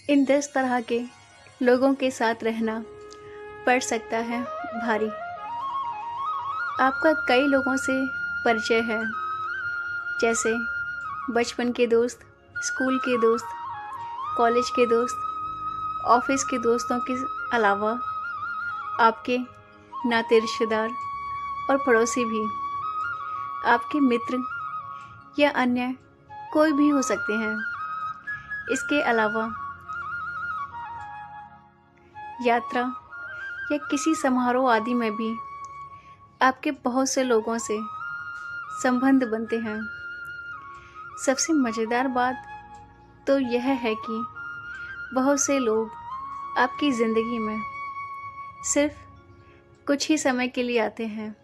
इन 10 तरह के लोगों के साथ रहना पड़ सकता है भारी। आपका कई लोगों से परिचय है, जैसे बचपन के दोस्त, स्कूल के दोस्त, कॉलेज के दोस्त, ऑफिस के दोस्तों के अलावा आपके नाते रिश्तेदार और पड़ोसी भी, आपके मित्र या अन्य कोई भी हो सकते हैं। इसके अलावा यात्रा या किसी समारोह आदि में भी आपके बहुत से लोगों से संबंध बनते हैं। सबसे मज़ेदार बात तो यह है कि बहुत से लोग आपकी ज़िंदगी में सिर्फ कुछ ही समय के लिए आते हैं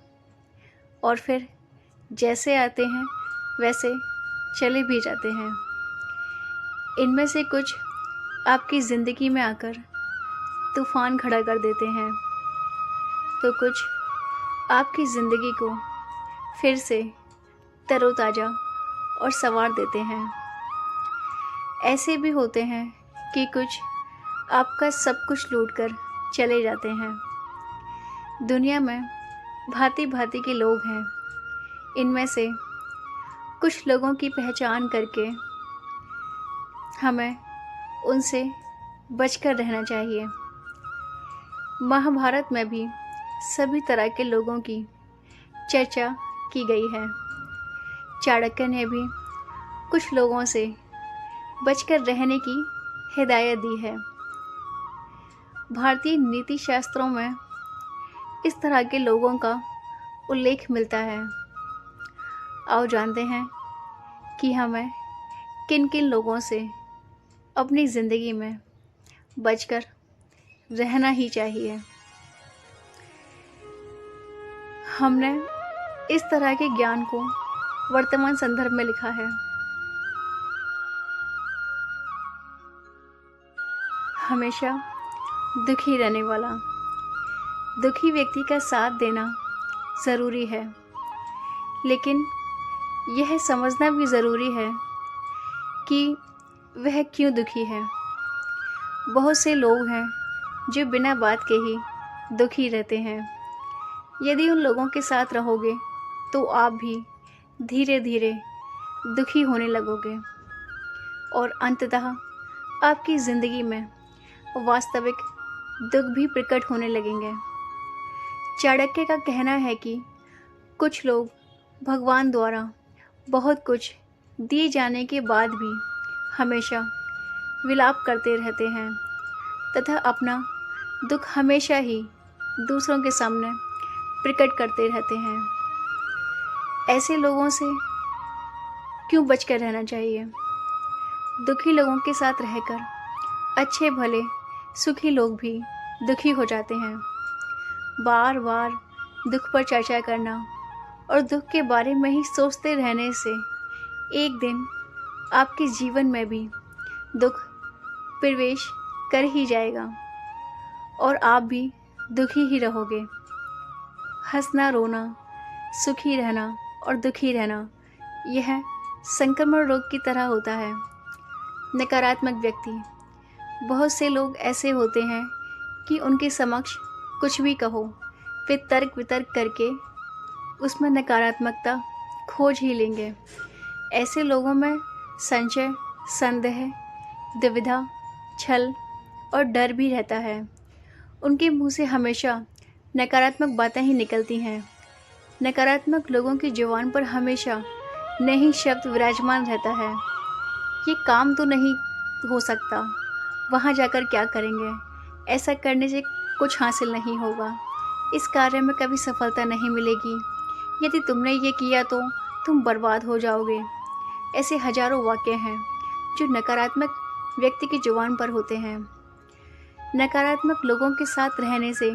और फिर जैसे आते हैं वैसे चले भी जाते हैं। इनमें से कुछ आपकी ज़िंदगी में आकर तूफ़ान खड़ा कर देते हैं, तो कुछ आपकी ज़िंदगी को फिर से तरोताज़ा और संवार देते हैं। ऐसे भी होते हैं कि कुछ आपका सब कुछ लूटकर चले जाते हैं। दुनिया में भांति भांति के लोग हैं। इनमें से कुछ लोगों की पहचान करके हमें उनसे बचकर रहना चाहिए। महाभारत में भी सभी तरह के लोगों की चर्चा की गई है। चाणक्य ने भी कुछ लोगों से बचकर रहने की हिदायत दी है। भारतीय नीति शास्त्रों में इस तरह के लोगों का उल्लेख मिलता है। आओ जानते हैं कि हमें किन किन लोगों से अपनी ज़िंदगी में बचकर रहना ही चाहिए। हमने इस तरह के ज्ञान को वर्तमान संदर्भ में लिखा है। हमेशा दुखी रहने वाला, दुखी व्यक्ति का साथ देना ज़रूरी है, लेकिन यह समझना भी ज़रूरी है कि वह क्यों दुखी है। बहुत से लोग हैं जो बिना बात के ही दुखी रहते हैं। यदि उन लोगों के साथ रहोगे तो आप भी धीरे धीरे दुखी होने लगोगे और अंततः आपकी ज़िंदगी में वास्तविक दुख भी प्रकट होने लगेंगे। चाणक्य का कहना है कि कुछ लोग भगवान द्वारा बहुत कुछ दिए जाने के बाद भी हमेशा विलाप करते रहते हैं तथा अपना दुख हमेशा ही दूसरों के सामने प्रकट करते रहते हैं। ऐसे लोगों से क्यों बचकर रहना चाहिए? दुखी लोगों के साथ रहकर अच्छे भले सुखी लोग भी दुखी हो जाते हैं। बार बार दुख पर चर्चा करना और दुख के बारे में ही सोचते रहने से एक दिन आपके जीवन में भी दुख प्रवेश कर ही जाएगा और आप भी दुखी ही रहोगे। हंसना, रोना, सुखी रहना और दुखी रहना यह संक्रमण रोग की तरह होता है। नकारात्मक व्यक्ति, बहुत से लोग ऐसे होते हैं कि उनके समक्ष कुछ भी कहो वे तर्क वितर्क करके उसमें नकारात्मकता खोज ही लेंगे। ऐसे लोगों में संशय, संदेह, दुविधा, छल और डर भी रहता है। उनके मुंह से हमेशा नकारात्मक बातें ही निकलती हैं। नकारात्मक लोगों की जुबान पर हमेशा नहीं शब्द विराजमान रहता है। ये काम तो नहीं हो सकता, वहाँ जाकर क्या करेंगे, ऐसा करने से कुछ हासिल नहीं होगा, इस कार्य में कभी सफलता नहीं मिलेगी, यदि तुमने ये किया तो तुम बर्बाद हो जाओगे। ऐसे हजारों वाक्य हैं जो नकारात्मक व्यक्ति की जुबान पर होते हैं। नकारात्मक लोगों के साथ रहने से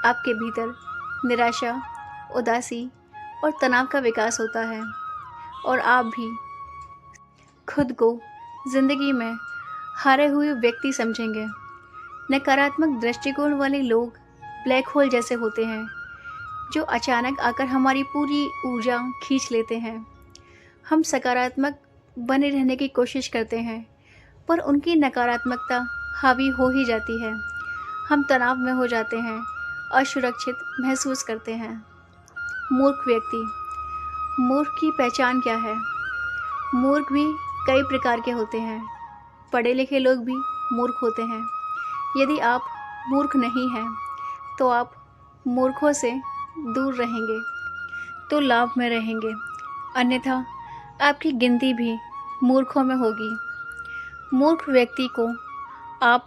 आपके भीतर निराशा, उदासी और तनाव का विकास होता है और आप भी खुद को जिंदगी में हारे हुए व्यक्ति समझेंगे। नकारात्मक दृष्टिकोण वाले लोग ब्लैक होल जैसे होते हैं जो अचानक आकर हमारी पूरी ऊर्जा खींच लेते हैं। हम सकारात्मक बने रहने की कोशिश करते हैं पर उनकी नकारात्मकता हावी हो ही जाती है। हम तनाव में हो जाते हैं, असुरक्षित महसूस करते हैं। मूर्ख व्यक्ति। मूर्ख की पहचान क्या है? मूर्ख भी कई प्रकार के होते हैं। पढ़े लिखे लोग भी मूर्ख होते हैं। यदि आप मूर्ख नहीं हैं तो आप मूर्खों से दूर रहेंगे तो लाभ में रहेंगे, अन्यथा आपकी गिनती भी मूर्खों में होगी। मूर्ख व्यक्ति को आप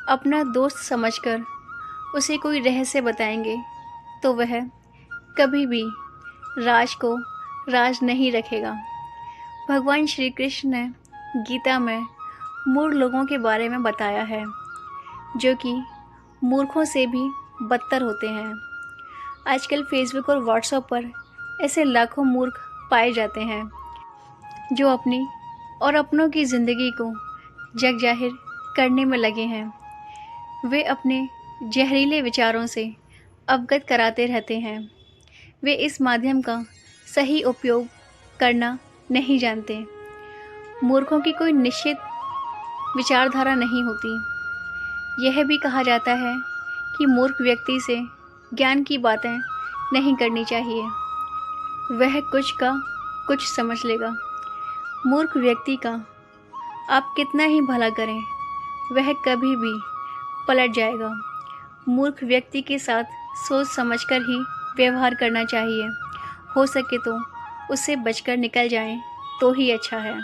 अपना दोस्त समझकर उसे कोई रहस्य बताएंगे तो वह कभी भी राज को राज नहीं रखेगा। भगवान श्री कृष्ण ने गीता में मूर्ख लोगों के बारे में बताया है, जो कि मूर्खों से भी बदतर होते हैं। आजकल फेसबुक और व्हाट्सएप पर ऐसे लाखों मूर्ख पाए जाते हैं जो अपनी और अपनों की ज़िंदगी को जग जाहिर करने में लगे हैं। वे अपने जहरीले विचारों से अवगत कराते रहते हैं। वे इस माध्यम का सही उपयोग करना नहीं जानते। मूर्खों की कोई निश्चित विचारधारा नहीं होती। यह भी कहा जाता है कि मूर्ख व्यक्ति से ज्ञान की बातें नहीं करनी चाहिए, वह कुछ का कुछ समझ लेगा। मूर्ख व्यक्ति का आप कितना ही भला करें, वह कभी भी पलट जाएगा। मूर्ख व्यक्ति के साथ सोच समझकर ही व्यवहार करना चाहिए। हो सके तो उससे बचकर निकल जाएं तो ही अच्छा है।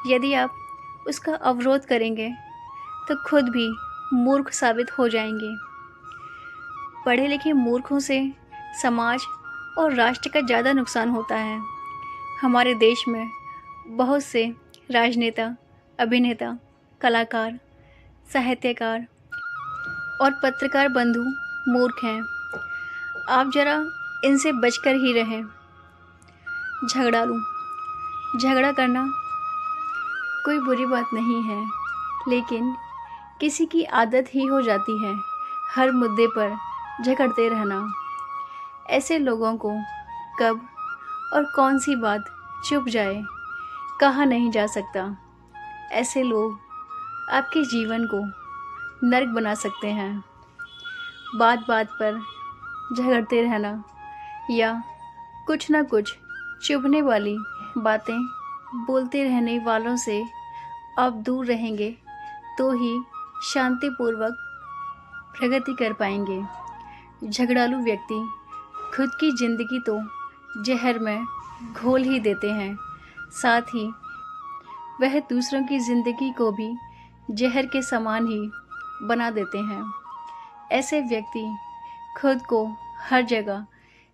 यदि आप उसका अवरोध करेंगे तो खुद भी मूर्ख साबित हो जाएंगे। पढ़े लिखे मूर्खों से समाज और राष्ट्र का ज़्यादा नुकसान होता है। हमारे देश में बहुत से राजनेता, अभिनेता, कलाकार, साहित्यकार और पत्रकार बंधु मूर्ख हैं। आप जरा इनसे बचकर ही रहें। झगड़ालू। झगड़ा करना कोई बुरी बात नहीं है, लेकिन किसी की आदत ही हो जाती है हर मुद्दे पर झगड़ते रहना। ऐसे लोगों को कब और कौन सी बात चुप जाए कहा नहीं जा सकता। ऐसे लोग आपके जीवन को नर्क बना सकते हैं। बात बात पर झगड़ते रहना या कुछ ना कुछ चुभने वाली बातें बोलते रहने वालों से आप दूर रहेंगे तो ही शांतिपूर्वक प्रगति कर पाएंगे। झगड़ालू व्यक्ति खुद की ज़िंदगी तो जहर में घोल ही देते हैं, साथ ही वह दूसरों की ज़िंदगी को भी जहर के समान ही बना देते हैं। ऐसे व्यक्ति खुद को हर जगह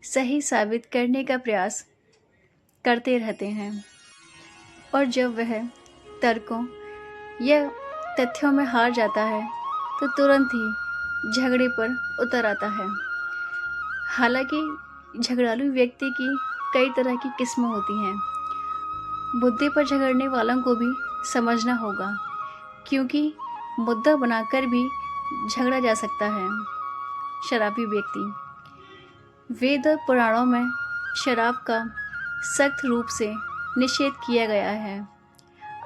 सही साबित करने का प्रयास करते रहते हैं और जब वह तर्कों या तथ्यों में हार जाता है तो तुरंत ही झगड़े पर उतर आता है। हालांकि झगड़ालू व्यक्ति की कई तरह की किस्में होती हैं। मुद्दे पर झगड़ने वालों को भी समझना होगा, क्योंकि मुद्दा बनाकर भी झगड़ा जा सकता है। शराबी व्यक्ति। वेद और पुराणों में शराब का सख्त रूप से निषेध किया गया है।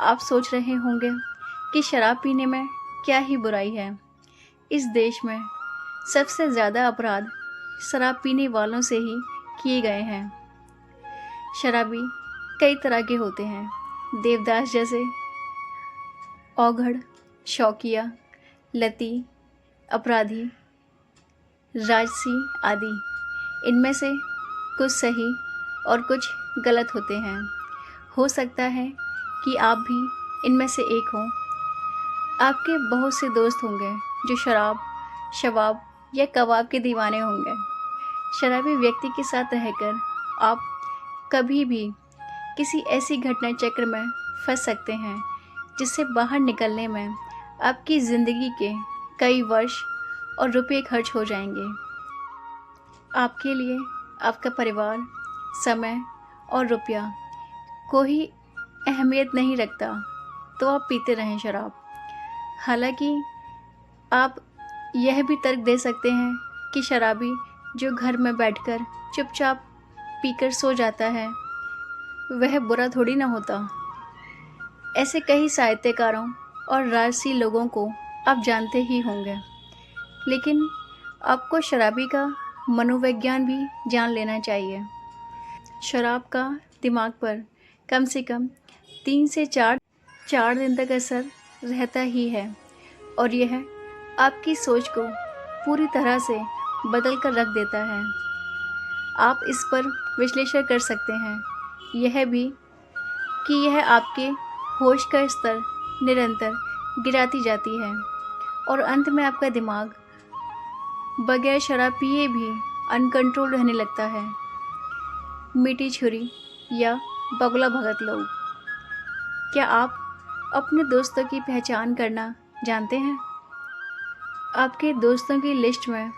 आप सोच रहे होंगे कि शराब पीने में क्या ही बुराई है। इस देश में सबसे ज़्यादा अपराध शराब पीने वालों से ही किए गए हैं। शराबी कई तरह के होते हैं। देवदास जैसे, औघड़, शौकिया, लती, अपराधी, राजसी आदि। इनमें से कुछ सही और कुछ गलत होते हैं। हो सकता है कि आप भी इनमें से एक हों। आपके बहुत से दोस्त होंगे जो शराब, शबाब या कबाब के दीवाने होंगे। शराबी व्यक्ति के साथ रहकर आप कभी भी किसी ऐसी घटना चक्र में फंस सकते हैं जिससे बाहर निकलने में आपकी ज़िंदगी के कई वर्ष और रुपए खर्च हो जाएंगे। आपके लिए आपका परिवार, समय और रुपया कोई अहमियत नहीं रखता तो आप पीते रहें शराब। हालांकि आप यह भी तर्क दे सकते हैं कि शराबी जो घर में बैठकर चुपचाप पीकर सो जाता है वह बुरा थोड़ी ना होता। ऐसे कई साहित्यकारों और राजसी लोगों को आप जानते ही होंगे, लेकिन आपको शराबी का मनोविज्ञान भी जान लेना चाहिए। शराब का दिमाग पर कम से कम 3 से 4 दिन तक असर रहता ही है और यह आपकी सोच को पूरी तरह से बदल कर रख देता है। आप इस पर विश्लेषण कर सकते हैं यह भी कि यह आपके होश का स्तर निरंतर गिराती जाती है और अंत में आपका दिमाग बगैर शराब पिए भी अनकंट्रोल रहने लगता है। मीठी छुरी या बगुला भगत लोग, क्या आप अपने दोस्तों की पहचान करना जानते हैं? आपके दोस्तों की लिस्ट में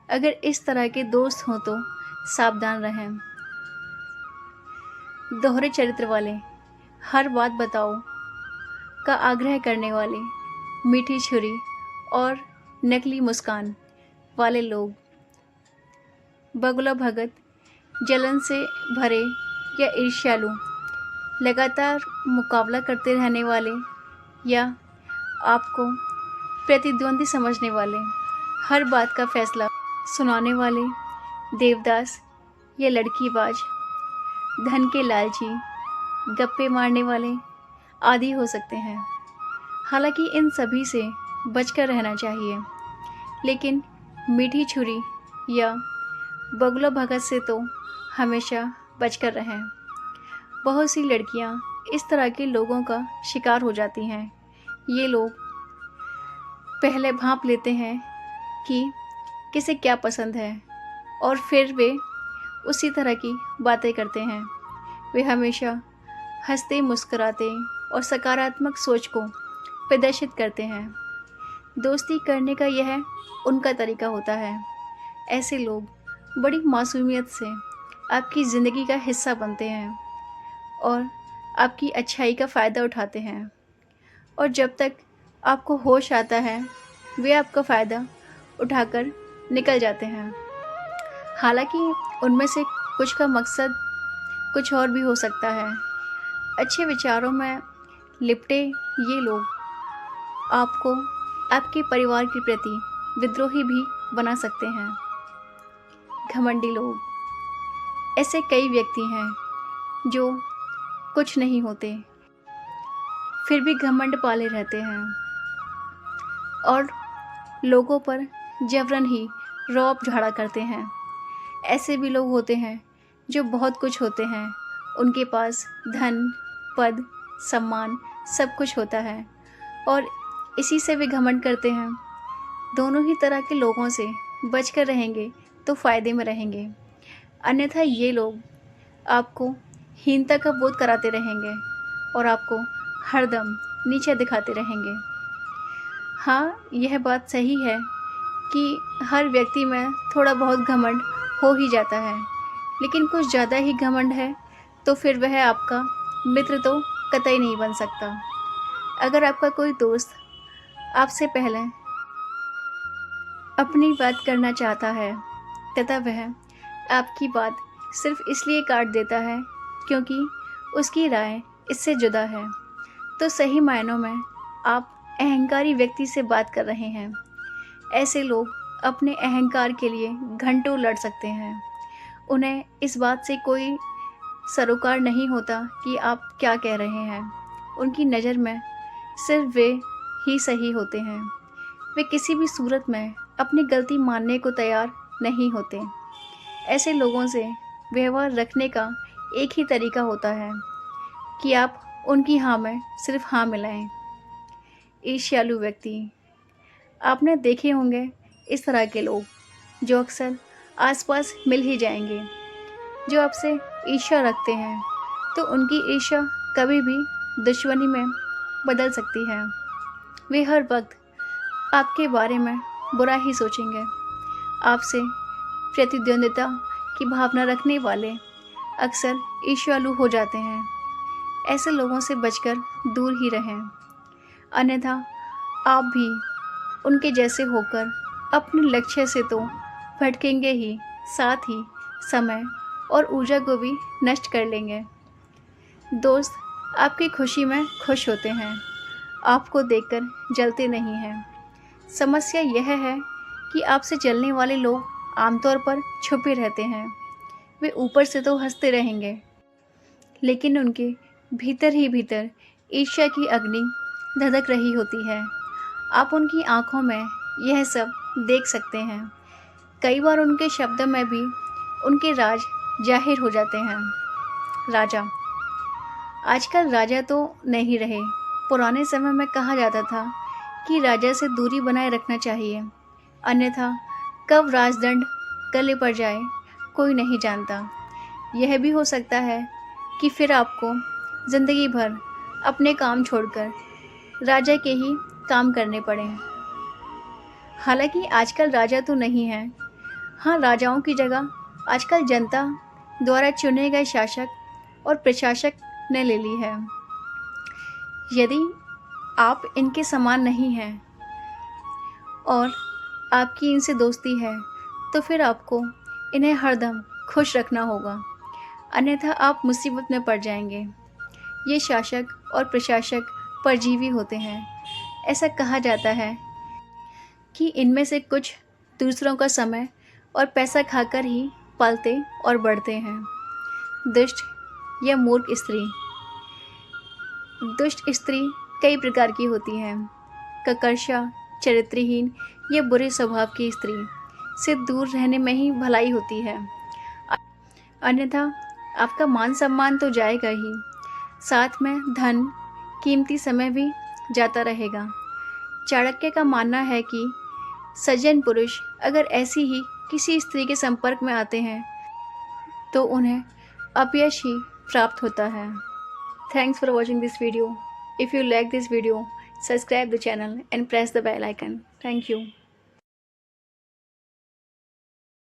अगर इस तरह के दोस्त हों तो सावधान रहें। दोहरे चरित्र वाले, हर बात बताओ का आग्रह करने वाले, मीठी छुरी और नकली मुस्कान वाले लोग, बगुला भगत, जलन से भरे या ईर्ष्यालु, लगातार मुकाबला करते रहने वाले या आपको प्रतिद्वंदी समझने वाले, हर बात का फैसला सुनाने वाले, देवदास या लड़कीबाज, धन के लालची, गप्पे मारने वाले आदि हो सकते हैं। हालांकि इन सभी से बचकर रहना चाहिए, लेकिन मीठी छुरी या बगुला भगत से तो हमेशा बचकर रहें। बहुत सी लड़कियां इस तरह के लोगों का शिकार हो जाती हैं। ये लोग पहले भांप लेते हैं कि किसे क्या पसंद है और फिर वे उसी तरह की बातें करते हैं। वे हमेशा हंसते मुस्कुराते और सकारात्मक सोच को प्रदर्शित करते हैं। दोस्ती करने का यह उनका तरीका होता है। ऐसे लोग बड़ी मासूमियत से आपकी ज़िंदगी का हिस्सा बनते हैं और आपकी अच्छाई का फ़ायदा उठाते हैं, और जब तक आपको होश आता है वे आपका फ़ायदा उठाकर निकल जाते हैं। हालांकि उनमें से कुछ का मकसद कुछ और भी हो सकता है। अच्छे विचारों में लिपटे ये लोग आपको आपके परिवार के प्रति विद्रोही भी बना सकते हैं। घमंडी लोग, ऐसे कई व्यक्ति हैं जो कुछ नहीं होते फिर भी घमंड पाले रहते हैं और लोगों पर जबरन ही रौब झाड़ा करते हैं। ऐसे भी लोग होते हैं जो बहुत कुछ होते हैं, उनके पास धन, पद, सम्मान सब कुछ होता है और इसी से वे घमंड करते हैं। दोनों ही तरह के लोगों से बचकर रहेंगे तो फ़ायदे में रहेंगे, अन्यथा ये लोग आपको हीनता का बोध कराते रहेंगे और आपको हरदम नीचे दिखाते रहेंगे। हाँ, यह बात सही है कि हर व्यक्ति में थोड़ा बहुत घमंड हो ही जाता है, लेकिन कुछ ज़्यादा ही घमंड है तो फिर वह आपका मित्र तो कतई नहीं बन सकता। अगर आपका कोई दोस्त आपसे पहले अपनी बात करना चाहता है तथा वह आपकी बात सिर्फ इसलिए काट देता है क्योंकि उसकी राय इससे जुदा है, तो सही मायनों में आप अहंकारी व्यक्ति से बात कर रहे हैं। ऐसे लोग अपने अहंकार के लिए घंटों लड़ सकते हैं। उन्हें इस बात से कोई सरोकार नहीं होता कि आप क्या कह रहे हैं। उनकी नज़र में सिर्फ वे ही सही होते हैं। वे किसी भी सूरत में अपनी गलती मानने को तैयार नहीं होते। ऐसे लोगों से व्यवहार रखने का एक ही तरीका होता है कि आप उनकी हाँ में सिर्फ हाँ मिलाएं। ईर्ष्यालु व्यक्ति, आपने देखे होंगे इस तरह के लोग जो अक्सर आसपास मिल ही जाएंगे, जो आपसे ईर्ष्या रखते हैं, तो उनकी ईर्ष्या कभी भी दुश्मनी में बदल सकती है। वे हर वक्त आपके बारे में बुरा ही सोचेंगे। आपसे प्रतिद्वंदिता की भावना रखने वाले अक्सर ईर्ष्यालु हो जाते हैं। ऐसे लोगों से बचकर दूर ही रहें, अन्यथा आप भी उनके जैसे होकर अपने लक्ष्य से तो भटकेंगे ही, साथ ही समय और ऊर्जा को भी नष्ट कर लेंगे। दोस्त आपकी खुशी में खुश होते हैं, आपको देखकर जलते नहीं हैं। समस्या यह है कि आपसे जलने वाले लोग आमतौर पर छुपे रहते हैं। वे ऊपर से तो हंसते रहेंगे, लेकिन उनके भीतर ही भीतर ईर्ष्या की अग्नि धधक रही होती है। आप उनकी आंखों में यह सब देख सकते हैं। कई बार उनके शब्दों में भी उनके राज जाहिर हो जाते हैं। राजा। आजकल राजा तो नहीं रहे। पुराने समय में कहा जाता था कि राजा से दूरी बनाए रखना चाहिए, अन्यथा कब राजदंड गले पड़ जाए कोई नहीं जानता। यह भी हो सकता है कि फिर आपको ज़िंदगी भर अपने काम छोड़कर राजा के ही काम करने पड़े। हालांकि आजकल राजा तो नहीं है। हाँ, राजाओं की जगह आजकल जनता द्वारा चुने गए शासक और प्रशासक ने ले ली है। यदि आप इनके समान नहीं हैं और आपकी इनसे दोस्ती है, तो फिर आपको इन्हें हरदम खुश रखना होगा, अन्यथा आप मुसीबत में पड़ जाएंगे। ये शासक और प्रशासक परजीवी होते हैं। ऐसा कहा जाता है कि इनमें से कुछ दूसरों का समय और पैसा खाकर ही पलते और बढ़ते हैं। दुष्ट या मूर्ख स्त्री। दुष्ट स्त्री कई प्रकार की होती हैं। ककर्षा, चरित्रहीन या बुरे स्वभाव की स्त्री से दूर रहने में ही भलाई होती है, अन्यथा आपका मान सम्मान तो जाएगा ही, साथ में धन, कीमती समय भी जाता रहेगा। चाणक्य का मानना है कि सज्जन पुरुष अगर ऐसी ही किसी स्त्री के संपर्क में आते हैं तो उन्हें अपयश ही प्राप्त होता है। Thanks for watching this video. If you like this video, subscribe the channel and press the bell icon. Thank you.